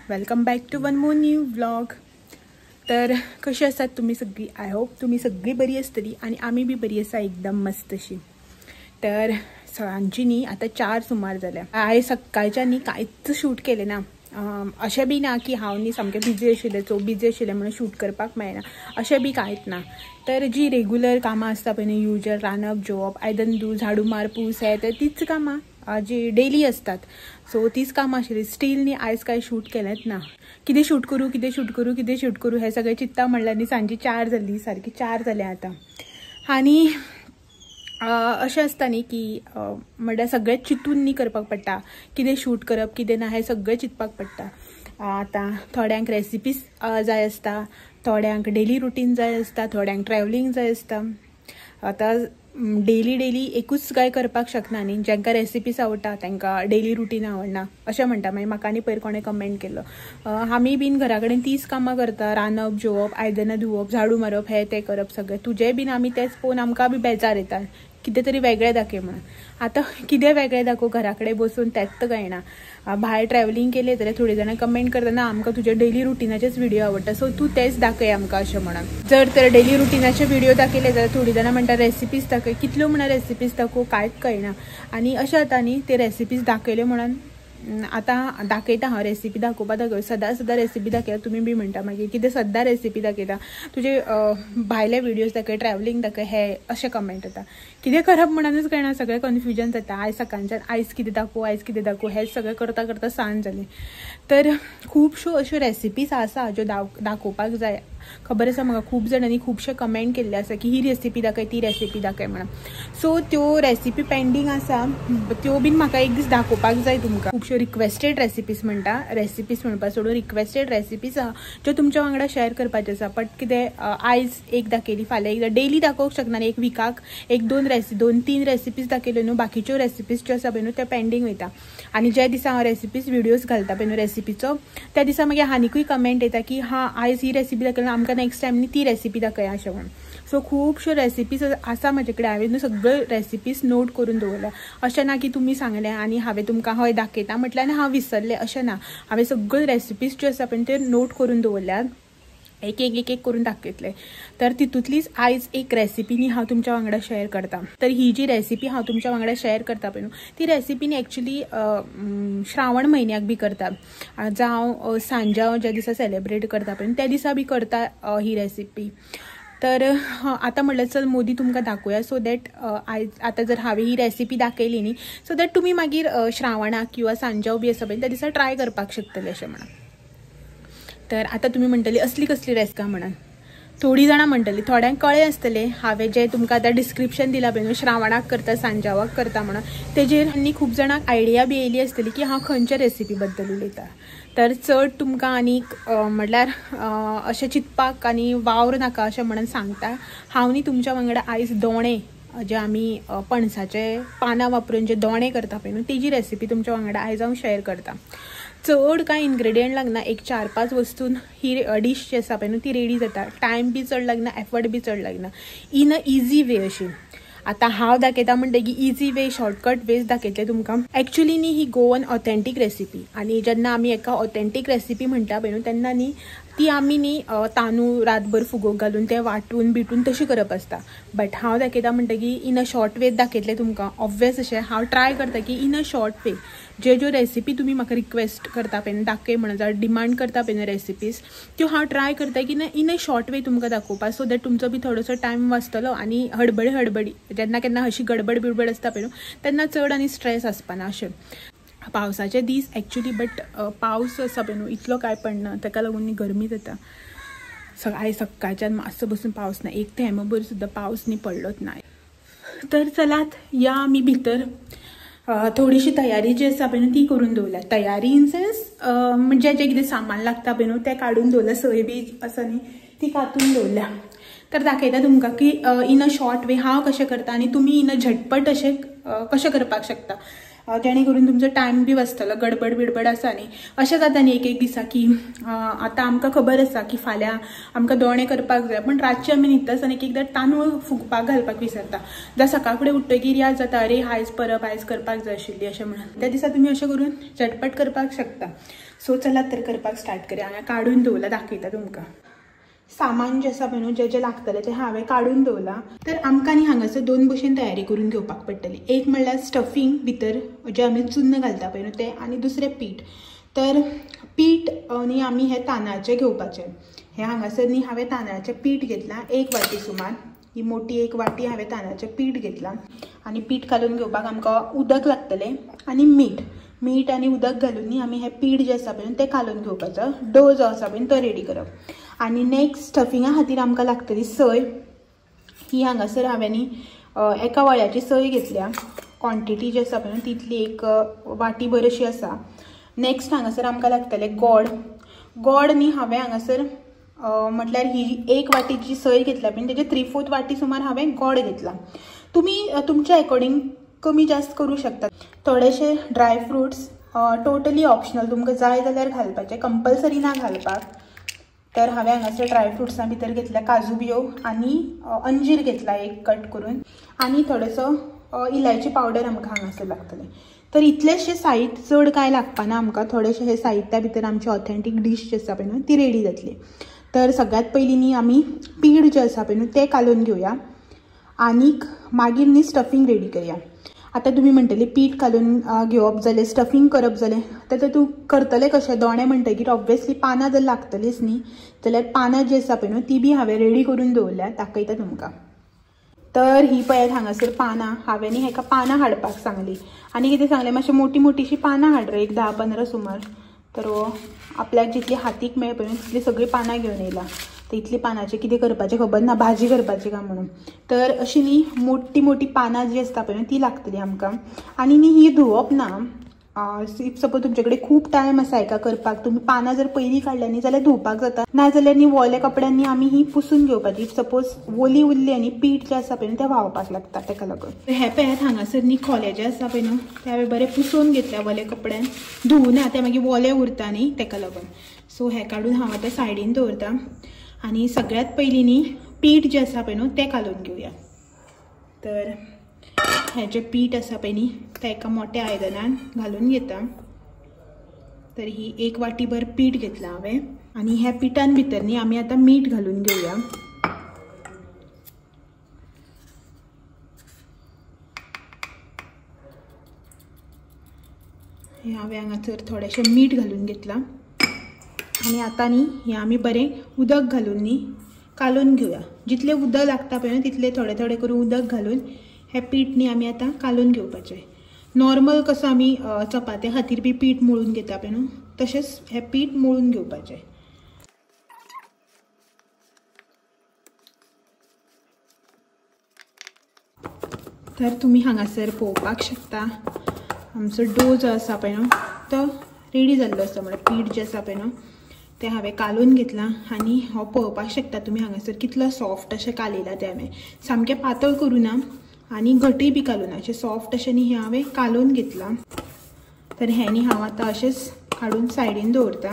Welcome back to one more new vlog. तर कशी आसात तुम्ही सगळी? आय होप तुम्ही सगळी बरी आसतली आणि आम्ही बी बरी आसा एकदम मस्त अशी। तर सांजची न्ही आता 4 सुमार जाल्या। आयज सकाळच्या न्ही कांयच शूट केले ना। अशें बी ना की हांव न्ही सामकें बिजी आशिल्लें सो बिजी आशिल्लें म्हणून शूट करपाक मेळना अशें बी कांयच ना। तर जी रेग्युलर कामां आसता पळय न्ही, युजल रांदप जेवप आयदन धूव झाडू मार पूस हे ते तीच कामां जी डेली असतात। सो तीच कामां आशिल्ली। स्टील न्ही आयज कांय शूट केलेंच ना। कितें शूट करूं हे सगळें चिंत्ता म्हणल्यार न्ही सांजची 4 जाली, सारकी 4 जाल्या आतां। आनी अशें आसता न्ही की म्हणल्यार सगळेंच चिंतून न्ही करपाक पडटा, कितें शूट करप कितें ना हें सगळें चिंतपाक पडटा। आतां थोड्यांक रेसिपीज जाय आसता, थोड्यांक डेली रुटीन जाय आसता, थोड्यांक ट्रॅवलिंग जाय आसता। आतां डेली एकूच काय करपाक शकना न्ही। जांकां रेसिपीज आवडटा तांकां डेली रुटीन आवडना अशें म्हणटा। मागीर म्हाका आनी पयर कोणें कमेंट केल्लो आमी बीन घरा कडेन तीच कामां करता, रांदप जेवप आयदनां धुवप झाडू मारप हे ते करप सगळें। तुजें बीन आमी तेंच पळोवन आमकां बी बेजार येता, कितें तरी वेगळें दाखय म्हणून। आतां कितें वेगळें दाखोव, घरा कडेन बसून तेंच तर कळना। भायर ट्रॅवलिंग केलें जाल्यार थोडीं जाणां कमेंट करतना आमकां तुजे डेली रुटीनाचेच व्हिडिओ आवडटा सो तूं तेच दाखय आमकां अशें म्हणून। जर तर डेली रुटीनाचे व्हिडिओ दाखयले जाल्यार थोडीं जाणां म्हणटा रेसिपीज दाखय, कितल्यो म्हणून रेसिपीज दाखोव कांयच कळना। आनी अशें जाता न्ही ते रेसिपीज दाखयल्यो म्हणून आतां दाखयता हांव रेसिपी दाखोवपाक सदां रेसिपी दाखयता तुमी बी म्हणटा मागीर कितें सद्दां रेसिपी दाखयता, तुजे भायले व्हिडिओज दाखय ट्रॅवलिंग दाखय हे अशें कमेंट येता। कितें करप म्हणूनच कळना, सगळें कन्फ्युजन जाता। आयज सकाळच्यान आयज कितें दाखोव हें सगळें करता करता सांज जाली। तर खुबश्यो अश्यो रेसिपीज आसा ज्यो दाखोवपाक जाय। खबर आसा म्हाका खूब जाणांनी खुबशे कमेंट केल्ले आसा की ही रेसिपी दाखय ती रेसिपी दाखय म्हणून। सो त्यो रेसिपी पेंडींग आसा, त्यो बीन म्हाका एक दीस दाखोवपाक जाय तुमकां। खुबश्यो रिक्वेस्टेड रेसिपीज म्हणटा, रेसिपीज म्हणपा सोडून रिक्वेस्टेड रेसिपीज आसा ज्यो तुमच्या वांगडा शेअर करपाच्यो आसा। बट कितें आयज एक दाखयली फाल्यां एक डेली दाखोवंक शकना न्ही। एक विकाक एक 2-3 रेसिपीज दाखयल्यो न्हू, बाकीच्यो रेसिपीज ज्यो आसा पळय न्हू त्या पेंडींग वयता। आनी ज्या दिसा हांव रेसिपीज व्हिडिओज घालता पळय न्हू रेसिपीचो त्या दिसा मागीर आनीकूय कमेंट येता की आयज ही रेसिपी दाखयली आमकां नेक्स्ट टायम न्ही ती रेसिपी दाखया अशें म्हणून। सो खुबश्यो रेसिपीज आसा म्हाजे कडेन, हांवें न्हू सगळ्यो रेसिपीज नोट करून दवरल्या। अशें ना की तुमी सांगलें आनी हांवें तुमकां हय दाखयता म्हटल्यार आनी हांव विसरलें अशें ना। हांवें सगळ्यो रेसिपीज ज्यो आसा पळय त्यो नोट करून दवरल्यात, एक करून दाखयतले। तर तितूंतलीच आयज एक रेसिपी न्ही हांव तुमच्या वांगडा शेअर करता। तर ही जी रेसिपी हांव तुमच्या वांगडा शेअर करता पळय न्हू ती रेसिपी न्ही एक्चुली श्रावण म्हयन्याक बी करता। जावं सांजांव ज्या दिसा सेलेब्रेट करता पळय त्या दिसा बी करता ही रेसिपी। तर आतां म्हणल्यार चल मोदी तुमकां दाखोवया सो दॅट आयज आतां जर हांवें ही रेसिपी दाखयली न्ही सो दॅट तुमी मागीर श्रावणाक किंवा सांजांव बी आसा पळय त्या दिसा ट्राय करपाक शकतले अशें म्हणून। तर आतां तुमी म्हणटली असली कसली रेसिपी म्हणून, थोडीं जाणां म्हणटली, थोड्यांक कळ्ळें आसतलें हांवें जें तुमकां आतां डिस्क्रिप्शन दिलां पळय न्हू श्रावणाक करता सांजावाक करता म्हणून तेजेर आनी खूब जाणांक आयडिया बी येयली आसतली की हांव खंयच्या रेसिपी बद्दल उलयतां। तर चड तुमकां आनीक म्हणल्यार अशें चिंतपाक आनी वावर नाका अशें म्हणून सांगता। हांव न्ही तुमच्या वांगडा आयज दोणे जे आमी पणसाचे पानां वापरून जे दोणे करता पळय न्हू तेजी रेसिपी तुमच्या वांगडा आयज हांव शेअर करता। चड कांय इन्ग्रेडियंट लागना, एक 4-5 वस्तून ही डिश जी आसा पळय न्हू ती रेडी जाता। टायम बी चड लागना, एफर्ट बी चड लागना, इन अ इजी वे अशी। आतां हांव दाखयता म्हणटकीर इजी वे शॉर्टकट वेज दाखयतले तुमकां। एक्चुली न्ही ही गोवन ऑथेंटीक रेसिपी आनी जेन्ना आमी एका ऑथेंटीक रेसिपी म्हणटा पळय न्हू तेन्ना न्ही ती आमी न्ही तांदूळ रातभर फुगोवंक घालून ते वाटून बिटून तशी करप आसता। बट हांव दाखयता म्हणटकीर इन अ शॉर्ट वे दाखयतलें तुमकां। ऑब्वियस अशें हांव ट्राय करता की इन अ शॉर्ट वे ज्यो रेसिपी तुमी म्हाका रिक्वेस्ट करता पळय दाखय म्हणून जावं डिमांड करता पळय रेसिपीज त्यो हांव ट्राय करता की इन अ शॉर्ट वे तुमकां दाखोवपाक सो दॅट तुमचो बी थोडोसो टायम वाचतलो आनी हडबडी जेन्ना केन्ना अशी गडबड बिडबड आसता पळय न्हू तेन्ना चड आनी स्ट्रेस आसपाना अशें। पावसाचे दीस एक्चुली बट पावस आसा पळय न्हू इतलो कांय पडना ताका लागून गरमी जाता। आयज सकाळच्यान मातसो बसून पावस ना, एक थेंबभर सुद्दां पावस न्ही पडलोच ना। तर चलात या आमी भितर थोडीशी तयारी जी आसा पळय न्हू ती करून दवरल्या। तयारी इन सेन्स म्हणजे जें कितें सामान लागता पळय न्हू तें काडून दवरल्या, सोय बी आसा न्ही ती कातून दवरल्या। तर दाखयता तुमकां की इन अ शॉर्ट वे हांव कशें करता आनी तुमी इन अ झटपट अशें कशें करपाक शकता। जेणे करून तुमचो टायम बी वाचतलो, गडबड बिडबड आसा न्ही. अशें जाता न्ही एक एक दिसा की आतां आमकां खबर आसा की फाल्यां आमकां दोणे करपाक जाय, पण रातचे आमी न्हिदता आसतना एक एकदां तांदूळ फुगपाक घालपाक विसरता. जाल्यार सकाळ फुडें उठ्ठकीर याद जाता अरे आयज परब आयज करपाक जाय आशिल्ली अशें म्हणून. त्या दिसा तुमी अशें करून झटपट करपाक शकता. सो चलात तर करपाक स्टार्ट करूया. हांवें काडून दवरला, दाखयता तुमकां. सामान जे आसा पळय न्हू, जे लागतले ते हांवें काडून दवरला. तर आमकां न्ही हांगासर दोन भशेन तयारी करून घेवपाक पडटली. एक म्हणल्यार स्टफींग भितर जे आमी चुन्न घालता पळय न्हू तें, आनी दुसरें पीठ. तर पीठ न्ही आमी हे तांदळाचें घेवपाचें. हे हांगासर न्ही हांवें तांदळाचें पीठ घेतलां 1 वाटी सुमार. ही मोठी 1 वाटी हांवें तांदळाचें पीठ घेतलां. आनी पीठ घालून घेवपाक आमकां उदक लागतलें आनी मीठ आनी उदक घालून न्ही आमी हें पीठ जें आसा पळय तें घालून घेवपाचो. डो जो आसा पळय तो रेडी करप. आनी नेक्स्ट स्टफिंगा खातीर आमकां लागतली सय. ही हांगासर हांवें न्ही एका वळ्याची सय घेतल्या. क्वॉन्टिटी जी आसा पळय तितली 1 वाटी भर अशी आसा. नेक्स्ट हांगासर आमकां लागतलें गोड न्ही हांवें हांगासर म्हटल्यार ही 1 वाटी जी सय घेतल्या पळय तेजे 3/4 वाटी सुमार हांवें गोड घेतला. तुमी तुमच्या अकॉर्डिंग कमी जास्त करूं शकता. थोडेशे ड्राय फ्रुट्स टोटली ऑप्शनल, तुमकां जाय जाल्यार घालपाचें, कंपल्सरी ना घालपाक. तर हांवें हांगासर ड्रायफ्रुट्सां भितर घेतल्या काजू बियो आनी अंजीर घेतला 1 कट करून, आनी थोडोसो इलायची पावडर आमकां हांगासर लागतलें. तर इतलेशे साहित्य चड कांय लागपाना आमकां. थोडेशे हे साहित्या भितर आमची ऑथेंटीक डीश जी आसा पळय न्हू ती रेडी जातली. तर सगळ्यात पयलीं न्ही आमी पीठ जें आसा पळय न्हू तें घालून घेवया आनीक मागीर न्ही स्टफींग रेडी करया. आतां तुमी म्हणटली पीठ घालून घेवप जाल्यार स्टफींग करप जाल्यार आतां तूं करतलें कशें? दोणे म्हणटकीर ऑब्वियसली पानां जर लागतलीच न्ही, जाल्यार पानां जी आसा पळय न्हू ती बी हांवें रेडी करून दवरल्या, दाखयता तुमकां. तर ही पळयात हांगासर पानां. हांवें न्ही हेका पानां हाडपाक सांगली आनी कितें सांगलें मातशी मोठी मोठीशी पानां हाड रे, एक 10-15 सुमार. तर आपल्याक जितली हातीक मेळ पळय तितली सगळीं पानां घेवन येयला. तर इतली पानांचें कितें करपाचें खबर ना, भाजी करपाची काय म्हणून. तर अशी न्ही मोठी मोठी पानां जी आसता पळय ती लागतली आमकां. आनी न्ही ही धुवप ना. इफ सपोज तुमचे कडेन खूब टायम आसा हेका करपाक, तुमी पानां जर पयलीं काडल्या न्ही जाल्यार धुवपाक जाता. नाजाल्यार न्ही वोल्या कपड्यांनी आमी ही पुसून घेवपाची. इफ सपोज ओली उरली आनी पीठ जें आसा पळय तें व्हांवपाक लागता तेका लागून. हे पळयात हांगासर न्ही खोले जे आसा पळय न्हू ते हांवें बरें पुसून घेतल्या वल्या कपड्यान. धुवना ते मागीर वोले उरता न्ही तेका लागून. सो हे काडून हांव आतां सायडीन दवरता. आनी सगळ्यात पयलीं न्ही पीठ जें आसा पळय न्हू तें घालून घेवया. तर हें जें पीठ आसा पळय न्ही तें एका मोठ्या आयदनान घालून घेता. तर ही 1 वाटी भर पीठ घेतलां हांवें. आनी ह्या पिठान भितर न्ही आमी आतां मीठ घालून घेवया. हांवें हांगासर थोडेशें मीठ घालून घेतलां. आनी आतां न्ही हें आमी बरें उदक घालून न्ही कालोवन घेवया. जितलें उदक लागता पळय तितलें थोडें थोडें करून उदक घालून हें पीठ न्ही आमी आतां कालोवन घेवपाचें. नॉर्मल कसो आमी चपात्या खातीर बी पीठ मळून घेता पळय न्हू तशेंच हें पीठ मळून घेवपाचें. तर तुमी हांगासर पळोवपाक शकता आमचो डो जो आसा पळय न्हू तो रेडी जाल्लो आसा. म्हळ्यार पीठ जें आसा पळय न्हू तें हांवें कालोवन घेतलां. आनी हो पळोवपाक शकता तुमी हांगासर कितलो सॉफ्ट अशें कालयलां तें हांवें. सामकें पातळ करूं ना आनी घटय बी कालूं ना, अशें सॉफ्ट अशें न्ही हें हांवें कालोवन घेतलां. तर हें न्ही हांव आतां अशेंच काडून सायडीन दवरता.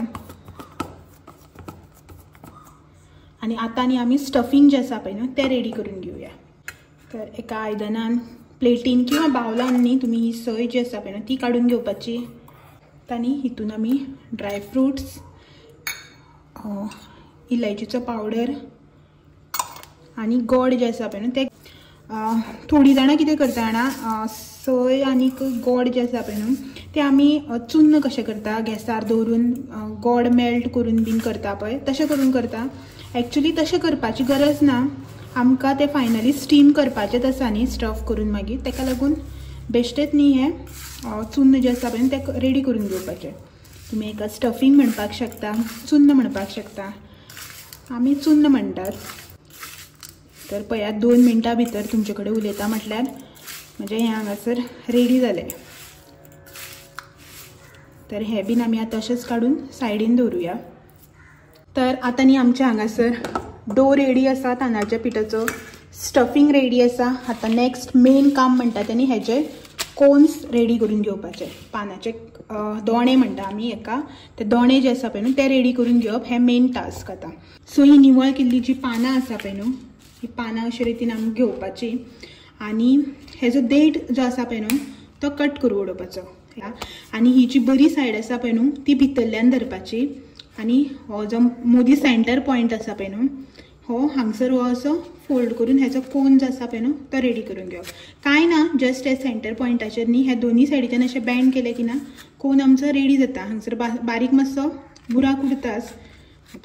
आनी आतां न्ही आमी स्टफींग जें आसा पळय न्हू तें रेडी करून घेवया. तर एका आयदनान प्लेटीन किंवा बावलान न्ही तुमी ही सय जी आसा पळय न्हू ती काडून घेवपाची. आनी हितून आमी ड्रायफ्रुट्स, इलायचीचो पावडर आनी गोड जे आसा पळय न्हू ते थोडी जाणां कितें करता जाणा सय आनीक गोड जे आसा पळय न्हू ते आमी चुन्न कशें करता गॅसार दवरून गोड मेल्ट करून बीन करता पळय तशें करून करता. एक्चुअली तशें करपाची गरज ना. आमकां ते फायनली स्टीम करपाचेंच आसा न्ही स्टफ करून मागीर तेका लागून बेश्टेच न्ही हें चुन्न जें आसा पळय तें रेडी करून घेवपाचें. तुमी हेका स्टफींग म्हणपाक शकता, चुन्न म्हणपाक शकता. आमी चुन्न म्हणटात. तर पळयात 2 मिनटां भितर तुमचे कडेन उलयता म्हटल्यार म्हणजे हें हांगासर रेडी जालें. तर हें बीन आमी आतां अशेंच काडून सायडीन दवरुया. तर आतां न्ही आमच्या हांगासर डो रेडी आसा तांदळाच्या पिठाचो, स्टफींग रेडी आसा. आतां नेक्स्ट मेन काम म्हणटा तें न्ही हेजें कोन्स रेडी करून घेवपाचे, पानाचे दोणे म्हणटा आमी एका, ते दोणे जे आसा पळय न्हू ते रेडी करून घेवप हे मेन टास्क आतां. सो ही निवळ केल्ली जी पानां आसा पळय न्हू ही पानां अशे रितीन आमी घेवपाची आनी हेजो देठ जो आसा पळय न्हू तो कट करून उडोवपाचो. आनी ही जी बरी सायड आसा पळय न्हू ती भितरल्यान धरपाची आनी हो जो मदीं सेंटर पॉयंट आसा पळय न्हू हो हांगसर हो असो फोल्ड करून हेजो कोन जो आसा पळय न्हू तो रेडी करून घेवप. कांय ना, जस्ट हे सेंटर पॉयंटाचेर न्ही हे दोन्ही सायडीच्यान अशें बेंड केले की ना कोन आमचो रेडी जाता. हांगसर बारीक मातसो बुराक उरताच.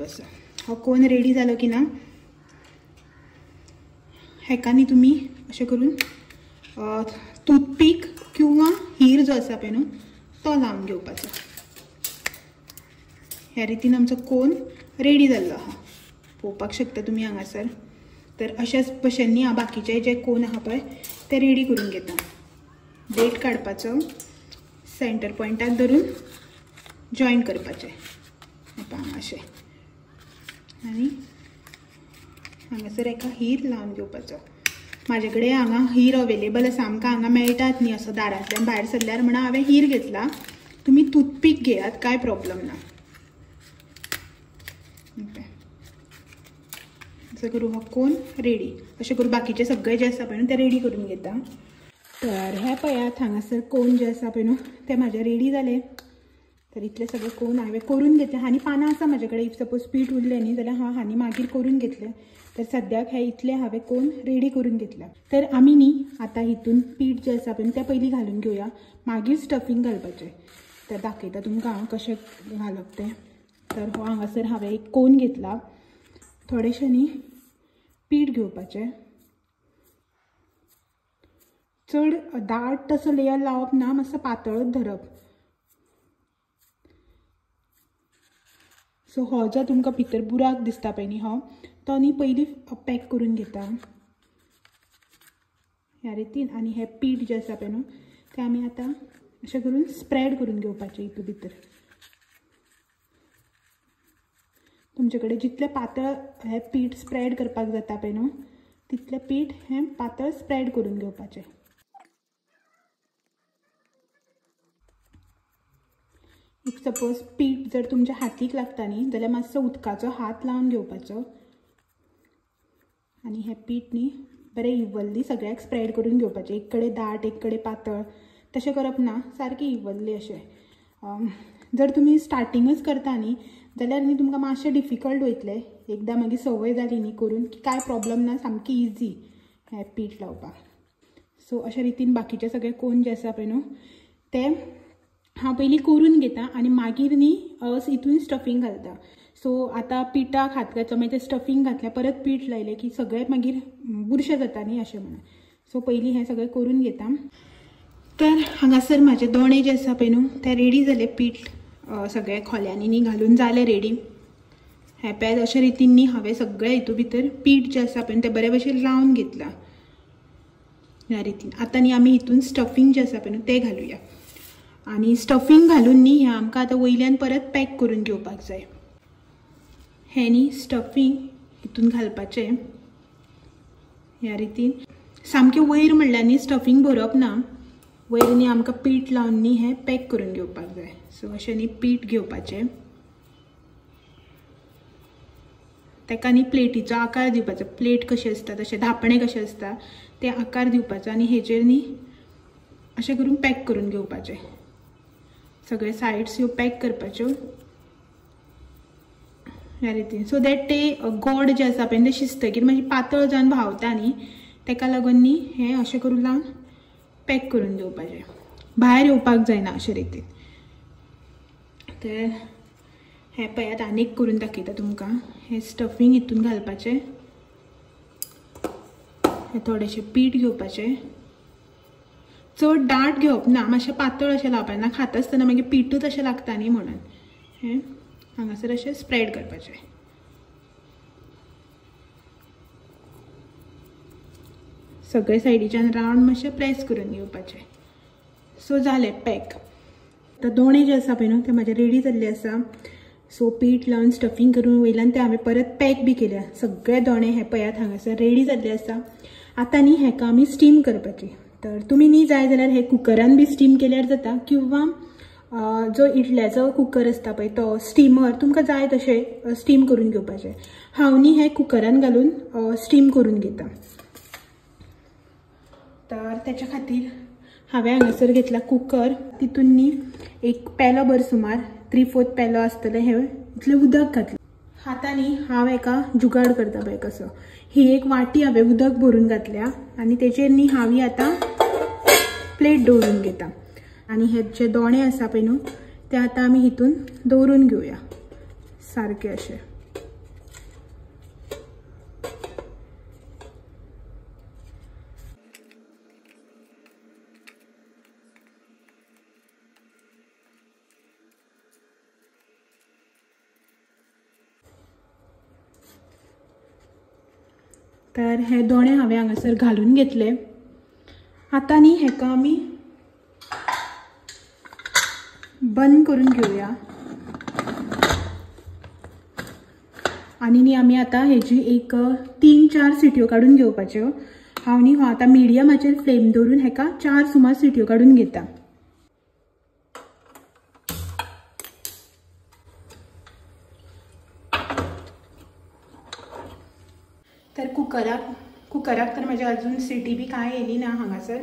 असो हो कोन रेडी जालो की ना हेकानी तुमी अशें करून टूथपीक किंवा हीर जो आसा पळय न्हू तो लावन घेवपाचो. ह्या रितीन आमचो कोन रेडी जाल्लो आहा, पळोवपाक शकता तुमी हांगासर. तर अशाच भशेन हांव बाकीचे जे कोन आहा पळय ते रेडी करून घेता. देठ काडपाचो, सेंटर पॉयंटाक धरून जॉईन करपाचें पळय अशें आनी हांगासर एका हीर लावन घेवपाचो. म्हाजे कडेन हांगा हीर अवेलेबल आसा, आमकां हांगा मेळटात न्ही असो दारांतल्यान भायर सरल्यार म्हणून हांवें हीर घेतला. तुमी टूथपीक घेयात, कांय प्रॉब्लम ना. असं करून हो कोन रेडी. अशें करून बाकीचे सगळे जे आसा पळय न्हू ते रेडी करून घेता. तर हे पळयात हांगासर कोन जे आसा पळय न्हू ते म्हाजे रेडी जाले. तर इतले सगळे कोन हांवें करून घेतले. हानी पानां आसा म्हाजे कडेन, इफ सपोज पीठ उरलें न्ही जाल्यार हांव हानी मागीर करून घेतलें. तर सद्याक हे इतले हांवें कोन रेडी करून घेतल्या. तर आमी न्ही आतां हितून पीठ जे आसा पळय तें पयलीं घालून घेवया, मागीर स्टफींग घालपाचें. तर दाखयता तुमकां हांव कशें घालप तें. तर हो हांगासर हांवें एक कोन घेतला, थोडेशें न्ही पीठ घेवपाचें, चड दाट तसो लेयर लावप ना, मातसो पातळच धरप. सो हो जो तुमकां भितर बुराक दिसता पळय न्ही हो तो न्ही पयलीं पॅक करून घेता ह्या रितीन. आनी हे पीठ जे आसा पळय न्हू तें आमी आतां अशें करून स्प्रेड करून घेवपाचें हितून भितर. तुमचे कडेन जितलें पातळ हें पीठ स्प्रेड करपाक जाता पळय न्हू तितलें पीठ हें पातळ स्प्रेड करून घेवपाचें. इफ सपोज पीठ जर तुमच्या हातीक लागता न्ही जाल्यार मातसो उदकाचो हात लावन घेवपाचो आनी हें पीठ न्ही बरें इवनली सगळ्याक स्प्रेड करून घेवपाचें. एक कडेन दाट एक कडेन पातळ तशें करप ना, सारकें इवनली अशें. जर तुमी स्टार्टिंगच करता न्ही जाल्यार न्ही तुमकां मातशें डिफिकल्ट वयतलें. एकदां मागीर संवय जाली न्ही करून की कांय प्रॉब्लम ना, सामकी इजी हें पीठ लावपाक. सो अशे रितीन बाकीचे सगळे कोन जे आसा पळय न्हू ते हांव पयलीं करून घेता आनी मागीर न्ही हितून स्टफींग घालता. सो आतां पिठाक हात घातलो मागीर तें स्टफींग घातलें परत पीठ लायलें की सगळें मागीर बुरशें जाता न्ही अशें म्हणून. सो पयलीं हें सगळें करून घेता. तर हांगासर म्हाजे दोणे जे आसा पळय न्हू ते रेडी जाले. पीठ सगळे खोल्यांनी न्ही घालून जाले रेडी. हे पळय अशे रितीन न्ही हांवें सगळें हितून भितर पीठ जे आसा पळय तें बरे भशेन लावन घेतलां ह्या रितीन. आतां न्ही आमी हितून स्टफींग जें आसा पळय न्हू तें घालुया. आनी स्टफींग घालून न्ही हें आमकां आतां वयल्यान परत पॅक करून घेवपाक जाय. हें न्ही स्टफींग हितून घालपाचें ह्या रितीन. सामकें वयर म्हणल्यार न्ही स्टफींग भरप ना, वयर न्ही आमकां पीठ लावन न्ही हें पॅक करून घेवपाक जाय. सो अशें न्ही पीठ घेवपाचें, तेका न्ही प्लेटीचो आकार दिवपाचो. प्लेट कशी आसता तशें धापणे कशें आसता ते आकार दिवपाचो आनी हेजेर न्ही अशें करून पॅक करून घेवपाचें. सगळे सायड्स ह्यो पॅक करपाच्यो ह्या रितीन. सो दॅट ते गोड जे आसा पळय ते शिजतकीर मागीर पातळ जावन व्हांवता न्ही तेका लागून न्ही हें अशें करून लावन पॅक करून घेवपाचें. भायर येवपाक जायना अशे रितीन. तर हें पळयात आनीक करून दाखयता तुमकां. हें स्टफींग हितून घालपाचें, हें थोडेशें पीठ घेवपाचें, चड दाट घेवप ना, मातशें पातळ अशें लावपाचें ना, खाता आसतना मागीर पीठूच अशें लागता न्ही म्हणून हें हांगासर अशें स्प्रेड करपाचें. सगळे सायडीच्यान रावंड मातशें प्रेस करून घेवपाचें. सो जालें पॅक. आतां दोणे जे आसा पळय न्हू ते म्हाजे रेडी जाल्ले आसा. सो पीठ लावन स्टफींग करून वयल्यान ते हांवें परत पॅक बी केल्या. सगळे दोणे हे पळयात हांगासर रेडी जाल्ले आसा. आतां न्ही हेका आमी स्टीम करपाची. तर तुम्ही नी जाय जाल्यार हे कुकरान बी स्टीम केल्यार जाता किंवा जो इडल्याचो कुकर असता पळय तो स्टीमर तुमकां जाय तशें स्टीम करून घेवपाचें. हांव नी हे कुकरान घालून स्टीम करून घेता. तर त्याच्या खातीर हांवें हांगासर घेतला कुकर. तितून नी एक पेलो भर सुमार 3/4 पेलो आसतले हे इतलें उदक घातलें. हातांनी हांव एका जुगाड करता पळय कसो. ही एक वाटी हांवें उदक भरून घातल्या आनी तेचेर नी हांव ही आतां प्लेट दवरून घेता. आणि हे जे दोणे आसा पळय न्हू ते आतां आमी हितून दवरून घेवया सारके अशे. तर हे दोणे हांवें हांगासर घालून घेतले. आतां न्ही हेका आमी बंद करून घेवया आणि न्ही आमी आतां हेजी एक 3-4 सिटयो काडून घेवपाच्यो. हांव न्ही हो आतां मिडियमाचेर फ्लेम दवरून हेका 4 सुमार सिटयो काडून घेता. तर कुकराक तर म्हाज्या अजून सिटी बी कांय येयली ना हांगासर.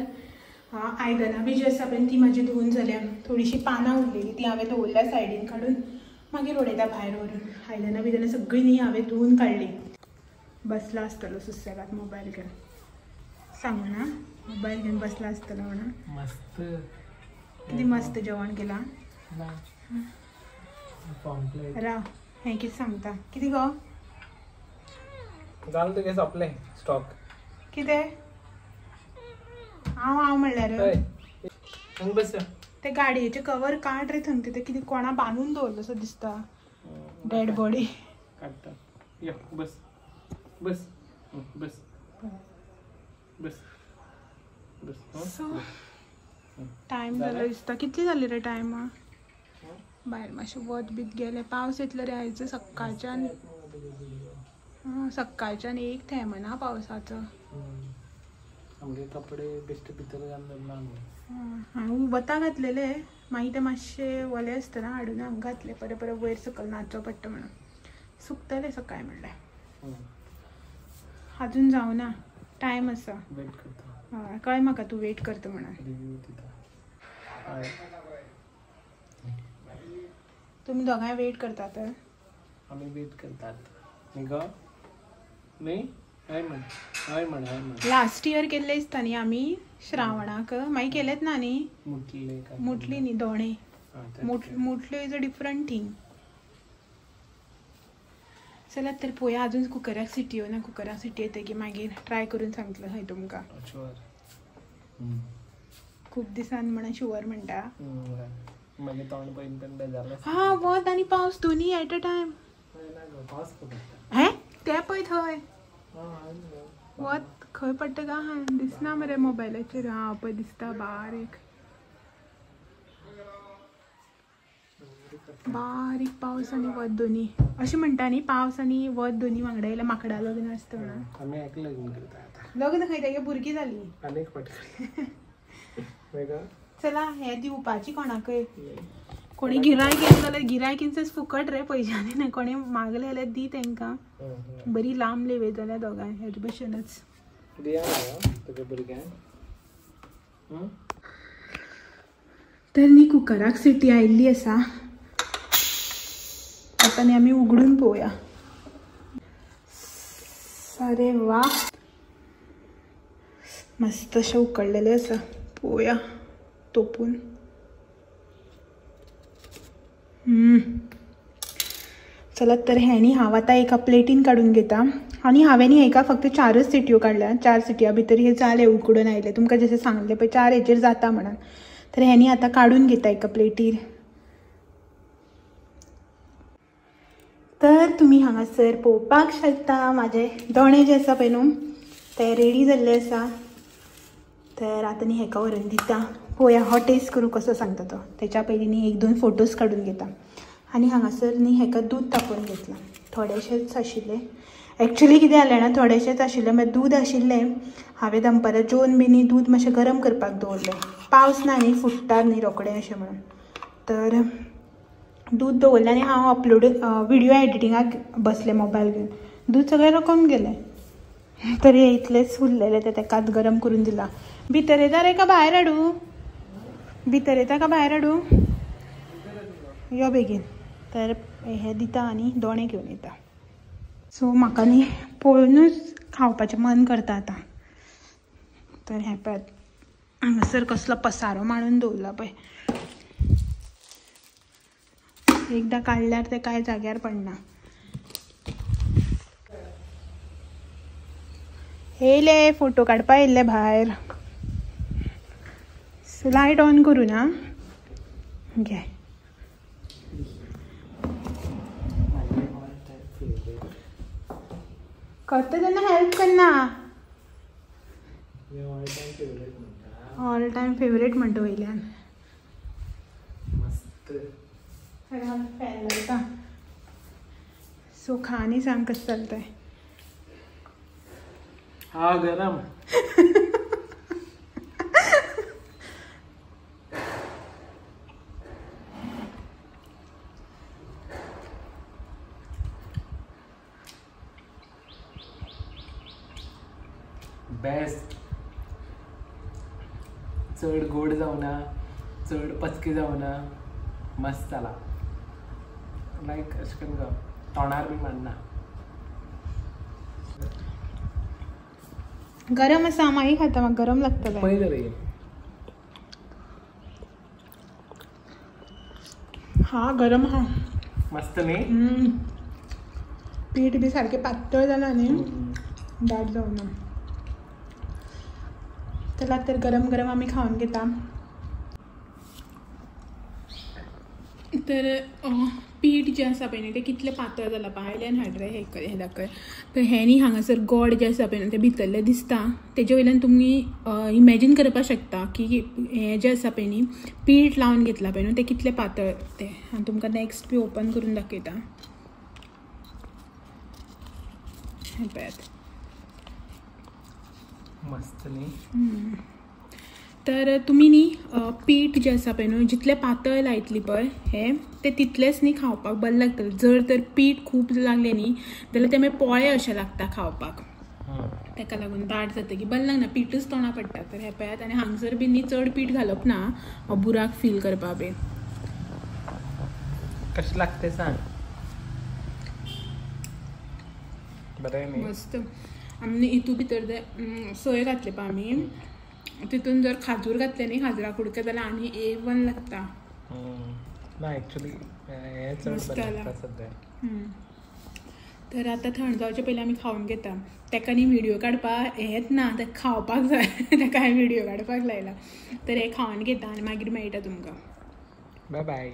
आयदनां बी जी आसा पळय ती म्हाजी धुवन जाल्या. थोडीशी पानां उरलेली ती हांवें दवरल्या सायडीन काडून मागीर उडयता भायर व्हरून. आयदनां बिदनां सगळीं न्ही हांवें धुवन काडली. बसला आसतलो सुसेगात मोबायल घेवन. सांगू ना मोबायल घेवन बसला आसतलो म्हणून. मस्त कितें मस्त जेवण केलां. राव हें कितें सांगता. कितें गो जालें तुगे सोंपलें स्टॉक. कितें हांव म्हणल्यार बस ते गाडयेचे कवर काड रे थंग. ते कितें कोणा बांदून दवरलो असो दिसता. डेड बॉडी काडटा. या बस बस बस बस बस. सो टायम जालो दिसता. कितली जाली रे टायम. भायर मातशें वत बीत गेलें. पावस येतलो रे आयज सकाळच्यान. सकाळच्यान एक थेंब ना पावसाचो. आमगे कपडे बेश्टे भितर घालून ना. हांव वता घातलेले मागीर ते मातशे वले आसतना हाडून हांगा घातले. परत परत वयर सकयल नाचचो पडटा म्हणून. सुकतले सकाळी म्हणल्यार. अजून जावना टायम आसा. वेट करता. हय कळ्ळें म्हाका तूं वेट करता म्हणून. तुमी दोगांय वेट करता तर. आमी वेट करतात न्ही गो. न्ही हय म्हण हय म्हण हय म्हण. लास्ट इयर केल्ले दिसता न्ही आमी श्रावणाक. मागीर केलेत ना न्ही. मुटली न्ही दोणे. मुटल्यो इज अ डिफरंट थिंग. चलात तर पळोवया. अजून कुकराक सिटी येवना. कुकराक सिटी येतकीर मागीर ट्राय करून सांगतलो खंय तुमकां. खूब दिसान म्हणून शुवर म्हणटा. मागीर तोंड पळोवन पण बेजारलो. हा वत आनी पावस दोनी एट अ टायम. हे ते पळय थंय वत खंय पडटा काय हां दिसना मरे मोबायलाचेर. हां पळय दिसता बारीक बारीक पावस आनी वत दोनी. अशें म्हणटा न्ही पावस आनी वत दोनी वांगडा येयल्यार माकडां लग्न आसता म्हणून. आमी एक लग्न करता. लग्न खंय तेगे भुरगीं जाली. आनीक फाटी. चला हे दिवपाची कोणाकय. कोणी गिरायक येयलें जाल्यार गिरायकींचेच फुकट रे पयशांनी ना. कोणी मागले जाल्यार दी तांकां. बरी लांब लेवे जाल्यार दोगांय हेज भशेनच. तर न्ही कुकराक सिटी आयिल्ली आसा. आतां न्ही आमी उगडून पळोवया. अरे वा मस्त अशें उकडलेलें आसा. पळोवया तोपून. चलत तर हें न्ही हांव आतां एका प्लेटीन काडून घेता. आनी हांवें न्ही हेका फक्त 4च सिटयो काडल्या. 4 सिटया भितर हे जाले उकडून आयले. तुमकां जशें सांगलें पळय 4 हेचेर जाता म्हणून. तर हें न्ही आतां काडून घेता एका प्लेटीर. तर तुमी हांगासर पळोवपाक शकता म्हाजे दोणे जे आसा पळय न्हू ते रेडी जाल्ले आसा. तर आतां न्ही हेका व्हरून दिता. पळोवया हो टेस्ट करूं कसो सांगता तो. तेच्या पयलीं न्ही 1-2 फोटोज काडून घेता. आनी हांगासर न्ही हेका दूद तापोवन घेतलां. थोडेशेच आशिल्ले एक्चुअली कितें जालें ना थोडेशेंच आशिल्लें मागीर दूद आशिल्लें हांवें दनपारां जेवन बी न्ही दूद मातशें गरम करपाक दवरलें पावस ना न्ही फुट्टा न्ही रोखडें अशें म्हणून तर दूद दवरलें आनी हांव अपलोड व्हिडियो एडिटिंगाक बसलें मोबायल घेवन दूद सगळें रकोन गेलें तरी इतलेंच उरलेलें तें तेकाच गरम करून दिलां भितर येता रे का भायर हाडूं भितर येता का भायर हाडूं यो बेगीन तर हें दिता आनी दोणे घेवन येता सो म्हाका न्ही पळोवनूच खावपाचें मन करता आतां तर हें पळय हांगासर कसलो पसारो मांडून दवरला पळय एकदां काडल्यार तें कांय जाग्यार पडना येयले फोटो काडपा येयल्ले भायर सो लायट ऑन करूं ना घे करता तेन्ना हेल्प करना ऑल टायम फेवरेट म्हणटा वयल्यान फॅन लायता सो खा आनी सांग कशें चलतंय हा गरम बेस्ट चड गोड जावना चड पचकी जावना मस्त जाला लायक अशें करून गो तोंडार बी मारना गरम आसा मागीर खाता म्हाका गरम लागतलें पळय रे हा गरम हा मस्त न्ही पीठ बी सारकें पातळ जालां न्ही दाट जावना चला तर गरम गरम आमी खावन घेता तर पीठ जें आसा पळय न्ही तें कितलें पातळ जालां भायल्यान हाड रे हें दाखय तर हें न्ही हांगासर गोड जें आसा पळय न्ही तें भितरलें दिसता तेजे वयल्यान तुमी इमॅजीन करपाक शकता की हें जें आसा पळय न्ही पीठ लावन घेतलां पळय न्ही तें कितलें पातळ तें हांव तुमकां नेक्स्ट बी ओपन करून दाखयता हें पळयात मस्त न्ही तर तुमी न्ही पीठ जें आसा पळय न्हू जितलें पातळ लायतली पळय हें तें तितलेंच न्ही खावपाक बरें लागतलें जर तर पीठ खूब लागलें न्ही जाल्यार तें मागीर पोळे अशें लागता खावपाक ताका लागून दाट जातकीर बरें लागना पीठच तोंडा पडटा तर हें पळयात आनी हांगसर बी न्ही चड पीठ घालप ना बुराक फील करपा बी कशें लागता सांग बरें न्ही मस्त आमी हितू भितर सोय घातले पळय आमी तितून जर खाजूर घातले न्ही खाजरा कुडके जाल्यार आनी A1 लागता ना एक्चुअली हें चड बरें लागता सद्या तर आतां थंड जावचे पयलीं आमी खावन घेता ताका न्ही व्हिडियो काडपाक हेंच ना तें खावपाक जाय ताका हांवें व्हिडियो काडपाक लायला तर हें खावन घेता आनी मागीर मेळटा तुमकां बाय बाय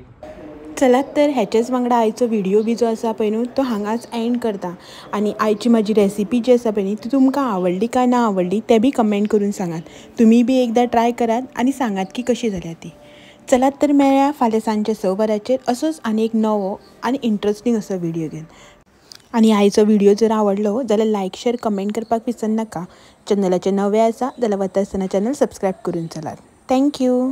चलात तर हेच्याच वांगडा आयचो व्हिडियो बी जो आसा पळय न्हू तो हांगाच एंड करता आनी आयची म्हाजी रेसिपी जी आसा पळय न्ही ती तुमकां आवडली काय ना आवडली तें बी कमेंट करून सांगात तुमी बी एकदां ट्राय करात आनी सांगात की कशी जाल्या ती चलात तर मेळया फाल्यां सांजचे 6 वरांचेर असोच आनी एक नवो आनी इंट्रस्टींग असो व्हिडियो घेवन आनी आयचो व्हिडियो जर आवडलो जाल्यार लायक शेअर कमेंट करपाक विसरनाका चॅनलाचें नवें आसा जाल्यार वता आसतना चॅनल सबस्क्रायब करून चलात थँक्यू